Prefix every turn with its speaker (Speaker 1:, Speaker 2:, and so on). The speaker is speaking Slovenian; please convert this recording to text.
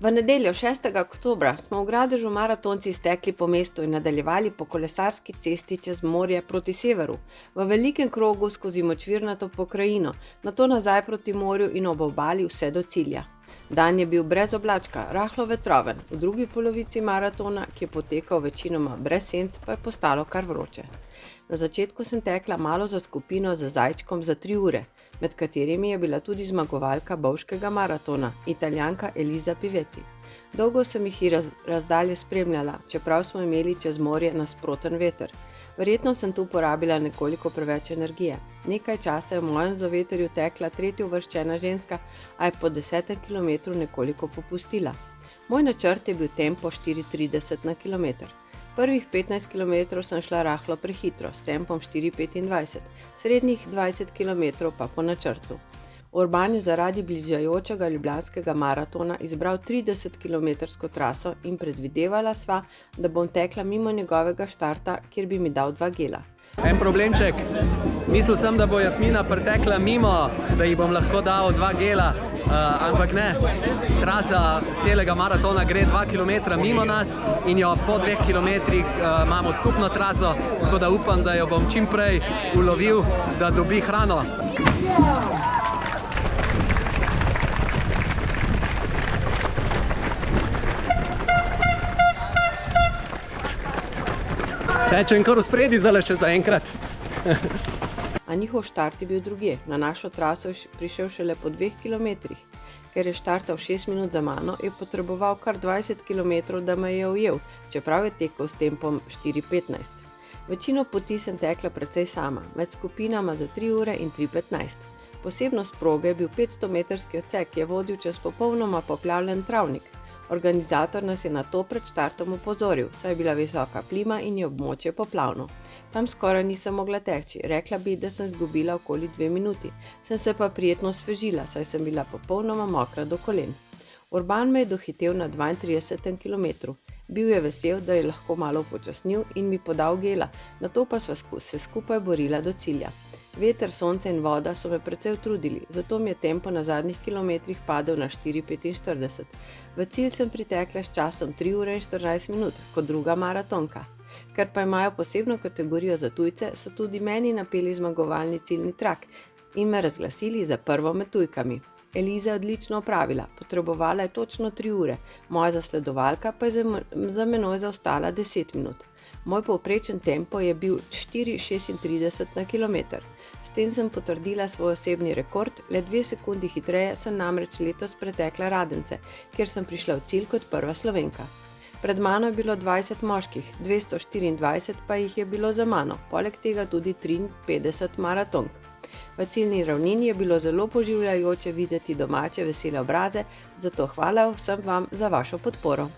Speaker 1: V nedeljo 6. oktobra smo v Gradežu maratonci stekli po mestu in nadaljevali po kolesarski cesti čez morje proti severu, v velikem krogu skozi močvirnato pokrajino, nato nazaj proti morju in ob obali vse do cilja. Dan je bil brez oblačka, rahlo vetroven, v drugi polovici maratona, ki je potekal večinoma brez senc, pa je postalo kar vroče. Na začetku sem tekla malo za skupino z zajčkom za 3 ure, med katerimi je bila tudi zmagovalka bovškega maratona, Italijanka Elisa Pivetti. Dolgo sem jih razdalje spremljala, čeprav smo imeli čez morje nasproten veter. Verjetno sem tu porabila nekoliko preveč energije. Nekaj časa je v mojem zavetrju tekla tretjeuvrščena ženska, a je po 10. kilometru nekoliko popustila. Moj načrt je bil tempo 4:30 na kilometer. Prvih 15 km sem šla rahlo prehitro, s tempom 4:25, srednjih 20 km pa po načrtu. Urban je zaradi bližajočega ljubljanskega maratona izbral 30-kilometrsko traso in predvidevala sva, da bom tekla mimo njegovega štarta, kjer bi mi dal 2 gela.
Speaker 2: En problemček, mislil sem, da bo Jasmina pretekla mimo, da ji bom lahko dal 2 gela, ampak ne. Trasa celega maratona gre 2 km mimo nas in jo po 2 km imamo skupno traso, tako da upam, da jo bom čim prej ulovil, da dobi hrano. Tečem kar v spredi zdaj še zaenkrat.
Speaker 1: A njihov štart je bil drugje. Na našo traso je prišel šele po 2 km. Ker je štartal 6 minut za mano, je potreboval kar 20 km, da me je ujel, čeprav je tekel s tempom 4:15. Večino poti sem tekla precej sama, med skupinama za 3 ure in 3:15. Posebnost proge je bil 500-metrski odsek, ki je vodil čez popolnoma poplavljen travnik. Organizator nas je na to pred štartom opozoril, saj je bila visoka plima in je območje poplavno. Tam skoraj nisem mogla teči, rekla bi, da sem izgubila okoli 2 minuti. Sem se pa prijetno osvežila, saj sem bila popolnoma mokra do kolen. Urban me je dohitel na 32. kilometru. Bil je vesel, da je lahko malo upočasnil in mi podal gela, nato pa sva se skupaj borila do cilja. Veter, sonce in voda so me precej utrudili, zato mi je tempo na zadnjih kilometrih padel na 4:45. V cilj sem pritekla s časom 3 ure in 14 minut, kot druga maratonka. Ker pa imajo posebno kategorijo za tujce, so tudi meni napeli zmagovalni ciljni trak in me razglasili za prvo med tujkami. Eliza je odlično opravila, potrebovala je točno 3 ure, moja zasledovalka pa je za menoj zaostala 10 minut. Moj povprečen tempo je bil 4:36 na kilometer. S tem sem potrdila svoj osebni rekord, le 2 sekundi hitreje sem namreč letos pretekla Radence, kjer sem prišla v cilj kot prva Slovenka. Pred mano je bilo 20 moških, 224 pa jih je bilo za mano, poleg tega tudi 53 maratonk. V ciljni ravnini je bilo zelo poživljajoče videti domače vesele obraze, zato hvala vsem vam za vašo podporo.